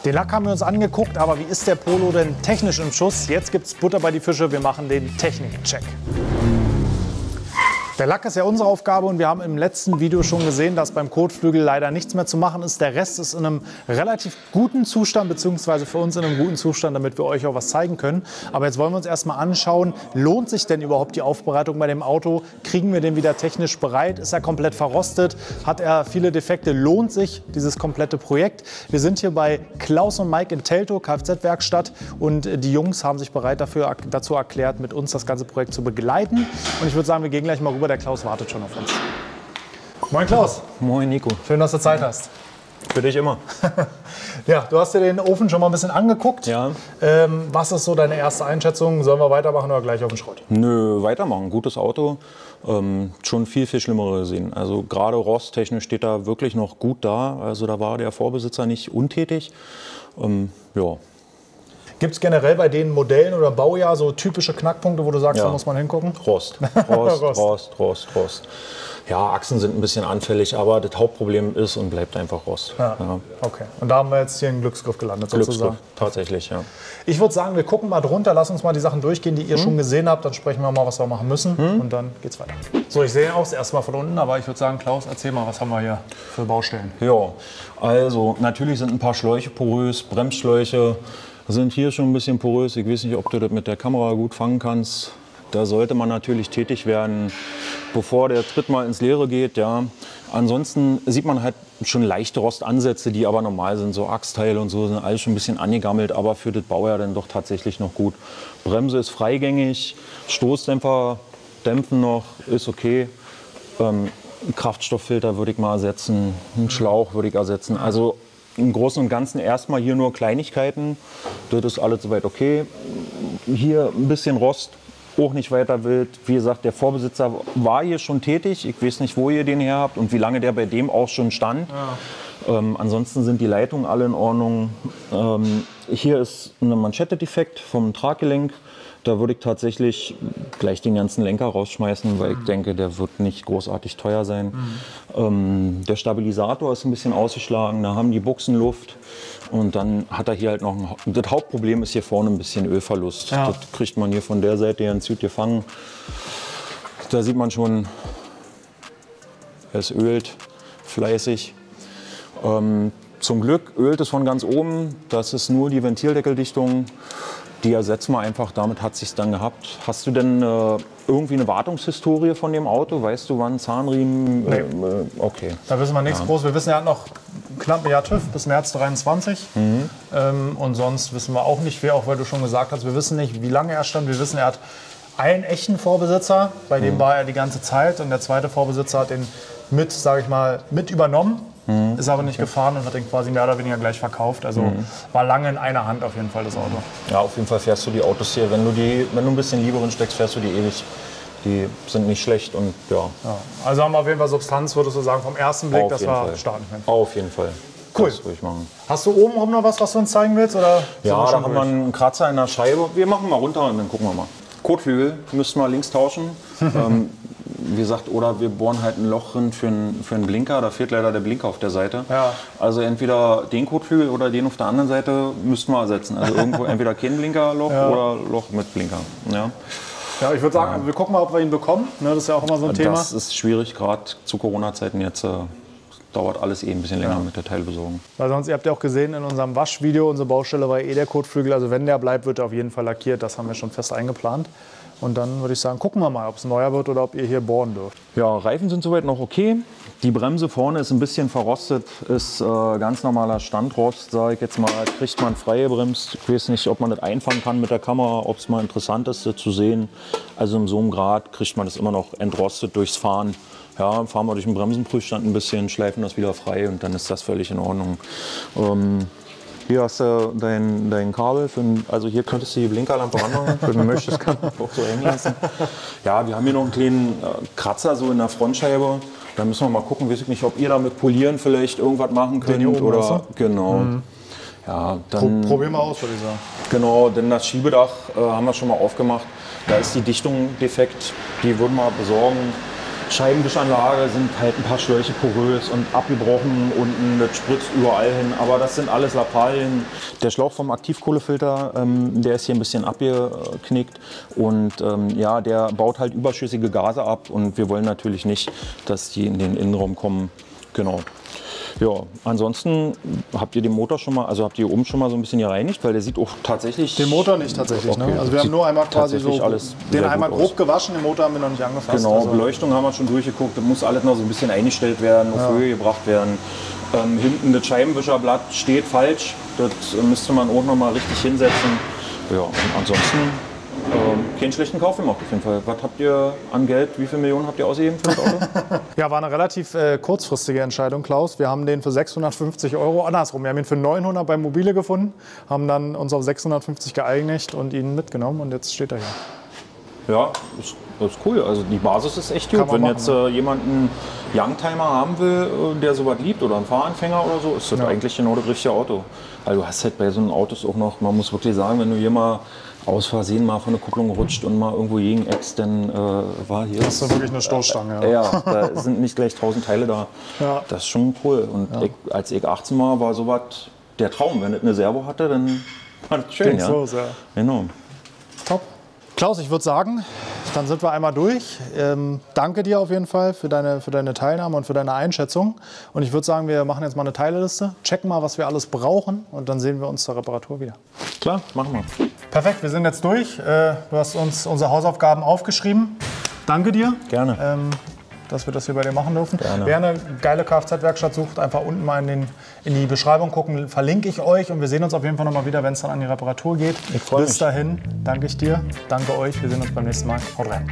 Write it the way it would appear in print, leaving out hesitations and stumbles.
Den Lack haben wir uns angeguckt, aber wie ist der Polo denn technisch im Schuss? Jetzt gibt's Butter bei die Fische, wir machen den Technikcheck. Der Lack ist ja unsere Aufgabe und wir haben im letzten Video schon gesehen, dass beim Kotflügel leider nichts mehr zu machen ist. Der Rest ist in einem relativ guten Zustand, beziehungsweise für uns in einem guten Zustand, damit wir euch auch was zeigen können. Aber jetzt wollen wir uns erstmal anschauen, lohnt sich denn überhaupt die Aufbereitung bei dem Auto? Kriegen wir den wieder technisch bereit? Ist er komplett verrostet? Hat er viele Defekte? Lohnt sich dieses komplette Projekt? Wir sind hier bei Klaus und Mike in Teltow, Kfz-Werkstatt, und die Jungs haben sich bereit dazu erklärt, mit uns das ganze Projekt zu begleiten. Und ich würde sagen, wir gehen gleich mal rüber. Der Klaus wartet schon auf uns. Moin Klaus. Moin Nico. Schön, dass du Zeit hast. Für dich immer. Ja, du hast dir den Ofen schon mal ein bisschen angeguckt. Ja. Was ist so deine erste Einschätzung? Sollen wir weitermachen oder gleich auf den Schrott? Nö, weitermachen. Gutes Auto. Schon viel Schlimmere gesehen. Also gerade rosttechnisch steht da wirklich noch gut da. Also da war der Vorbesitzer nicht untätig. Ja. Gibt es generell bei den Modellen oder Baujahr so typische Knackpunkte, wo du sagst, Ja. Da muss man hingucken? Rost. Ja, Achsen sind ein bisschen anfällig, aber das Hauptproblem ist und bleibt einfach Rost. Ja. Ja. Okay. Und da haben wir jetzt hier einen Glücksgriff gelandet sozusagen. Glücksgriff, tatsächlich, ja. Ich würde sagen, wir gucken mal drunter, lass uns mal die Sachen durchgehen, die ihr schon gesehen habt. Dann sprechen wir mal, was wir machen müssen und dann geht's weiter. So, ich sehe auch das erste Mal von unten, aber ich würde sagen, Klaus, erzähl mal, was haben wir hier für Baustellen? Ja, also natürlich sind ein paar Schläuche porös, Bremsschläuche sind hier schon ein bisschen porös. Ich weiß nicht, ob du das mit der Kamera gut fangen kannst. Da sollte man natürlich tätig werden, bevor der Tritt mal ins Leere geht. Ja. Ansonsten sieht man halt schon leichte Rostansätze, die aber normal sind. So Achsteile und so sind alles schon ein bisschen angegammelt, aber für das Baujahr dann doch tatsächlich noch gut. Bremse ist freigängig, Stoßdämpfer dämpfen noch, ist okay. Kraftstofffilter würde ich mal ersetzen, einen Schlauch würde ich ersetzen. Also im Großen und Ganzen erstmal hier nur Kleinigkeiten. Das ist alles soweit okay. Hier ein bisschen Rost, auch nicht weiter wild. Wie gesagt, der Vorbesitzer war hier schon tätig. Ich weiß nicht, wo ihr den her habt und wie lange der bei dem auch schon stand. Ja. Ansonsten sind die Leitungen alle in Ordnung. Hier ist ein Manschette-Defekt vom Traggelenk. Da würde ich tatsächlich gleich den ganzen Lenker rausschmeißen, weil ich denke, der wird nicht großartig teuer sein. Der Stabilisator ist ein bisschen ausgeschlagen, da haben die Buchsen Luft. Und dann hat er hier halt noch das Hauptproblem ist hier vorne ein bisschen Ölverlust. Ja. Das kriegt man hier von der Seite ganz gut gefangen. Da sieht man schon, es ölt fleißig. Zum Glück ölt es von ganz oben. Das ist nur die Ventildeckeldichtung. Die ersetzen wir einfach, damit hat es sich dann gehabt. Hast du denn irgendwie eine Wartungshistorie von dem Auto? Weißt du, wann Zahnriemen? Nee. Okay. Da wissen wir nichts groß. Wir wissen, er hat noch knapp ein Jahr TÜV bis März 23. Und sonst wissen wir auch nicht, auch weil du schon gesagt hast, wir wissen nicht, wie lange er stand. Wir wissen, er hat einen echten Vorbesitzer, bei dem war er die ganze Zeit. Und der zweite Vorbesitzer hat ihn mit übernommen. Ist aber nicht gefahren und hat den quasi mehr oder weniger gleich verkauft. Also war lange in einer Hand auf jeden Fall das Auto. Ja, auf jeden Fall fährst du die Autos hier. Wenn du ein bisschen Liebe reinsteckst, fährst du die ewig. Die sind nicht schlecht und ja. Also haben wir auf jeden Fall Substanz, würdest du sagen, vom ersten Blick, dass wir starten können. Auf jeden Fall. Cool. Das würde ich machen. Hast du oben rum noch was du uns zeigen willst? Oder ja, da haben wir einen Kratzer in der Scheibe. Wir machen mal runter und dann gucken wir mal. Kotflügel müssten wir links tauschen. Wie gesagt, oder wir bohren halt ein Loch drin für einen Blinker. Da fehlt leider der Blinker auf der Seite. Ja. Also entweder den Kotflügel oder den auf der anderen Seite müssten wir ersetzen. Also irgendwo entweder kein Blinkerloch oder Loch mit Blinker. Ja, ja, ich würde sagen, wir gucken mal, ob wir ihn bekommen. Ne, das ist ja auch immer so ein Thema. Das ist schwierig, gerade zu Corona-Zeiten jetzt. Dauert alles ein bisschen länger mit der Teilbesorgung. Weil sonst, ihr habt ja auch gesehen in unserem Waschvideo, unsere Baustelle war der Kotflügel. Also wenn der bleibt, wird er auf jeden Fall lackiert. Das haben wir schon fest eingeplant. Und dann würde ich sagen, gucken wir mal, ob es neuer wird oder ob ihr hier bohren dürft. Ja, Reifen sind soweit noch okay. Die Bremse vorne ist ein bisschen verrostet, ist ganz normaler Standrost, sage ich jetzt mal. Kriegt man freigebremst. Ich weiß nicht, ob man das einfangen kann mit der Kamera, ob es mal interessant ist, das zu sehen. Also in so einem Grad kriegt man das immer noch entrostet durchs Fahren. Ja, fahren wir durch den Bremsenprüfstand ein bisschen, schleifen das wieder frei und dann ist das völlig in Ordnung. Hier hast du dein Kabel, also hier könntest du die Blinkerlampe ranmachen, wenn du möchtest, kann man auch so hängen lassen. Ja, wir haben hier noch einen kleinen Kratzer so in der Frontscheibe. Da müssen wir mal gucken, weiß ich nicht, ob ihr da mit Polieren vielleicht irgendwas machen könnt. Oder genau. Ja, dann probieren wir aus, würde ich sagen. Genau, denn das Schiebedach haben wir schon mal aufgemacht. Da ist die Dichtung defekt, die würden wir besorgen. Scheibenwischanlage sind halt ein paar Schläuche porös und abgebrochen unten, das spritzt überall hin, aber das sind alles Lappalien. Der Schlauch vom Aktivkohlefilter, der ist hier ein bisschen abgeknickt und ja, der baut halt überschüssige Gase ab und wir wollen natürlich nicht, dass die in den Innenraum kommen. Genau. Ja, ansonsten habt ihr den Motor schon mal, also habt ihr oben schon mal so ein bisschen gereinigt, weil der sieht auch tatsächlich... Den Motor nicht tatsächlich, okay, ne? Also wir haben nur einmal quasi so alles den einmal grob gewaschen, den Motor haben wir noch nicht angefasst. Genau, also. Beleuchtung haben wir schon durchgeguckt, da muss alles noch so ein bisschen eingestellt werden, auf Höhe gebracht werden. Hinten das Scheibenwischerblatt steht falsch, das müsste man auch noch mal richtig hinsetzen. Ja, und ansonsten keinen schlechten Kauf gemacht auf jeden Fall. Was habt ihr an Geld, wie viele Millionen habt ihr ausgegeben für das Auto? Ja, war eine relativ kurzfristige Entscheidung, Klaus. Wir haben den für 650 €, andersrum, wir haben ihn für 900 bei Mobile gefunden, haben dann uns auf 650 geeinigt und ihn mitgenommen und jetzt steht er hier. Ja, ist cool. Also die Basis ist echt gut. Wenn machen, jetzt jemand einen Youngtimer haben will, der sowas liebt oder einen Fahranfänger oder so, ist das eigentlich genau das richtige Auto. Also du hast halt bei so einem Autos auch noch, man muss wirklich sagen, wenn du hier mal aus Versehen mal von der Kupplung rutscht und mal irgendwo gegen eckst, dann war hier... Das ist wirklich eine Stoßstange. Ja, da sind nicht gleich 1000 Teile da. Ja. Das ist schon cool. Und als ich 18 war sowas der Traum. Wenn es eine Servo hatte, dann war das schön. Ja? So, sehr. Genau. Top. Klaus, ich würde sagen, dann sind wir einmal durch. Danke dir auf jeden Fall für deine Teilnahme und für deine Einschätzung. Und ich würde sagen, wir machen jetzt mal eine Teileliste, checken mal, was wir alles brauchen und dann sehen wir uns zur Reparatur wieder. Klar, machen wir. Perfekt, wir sind jetzt durch. Du hast uns unsere Hausaufgaben aufgeschrieben. Danke dir. Gerne. Dass wir das hier bei dir machen dürfen. Gerne. Wer eine geile Kfz-Werkstatt sucht, einfach unten mal in die Beschreibung gucken, verlinke ich euch und wir sehen uns auf jeden Fall noch mal wieder, wenn es dann an die Reparatur geht. Ich freue mich. Bis dahin danke ich dir, danke euch, wir sehen uns beim nächsten Mal. Haut rein.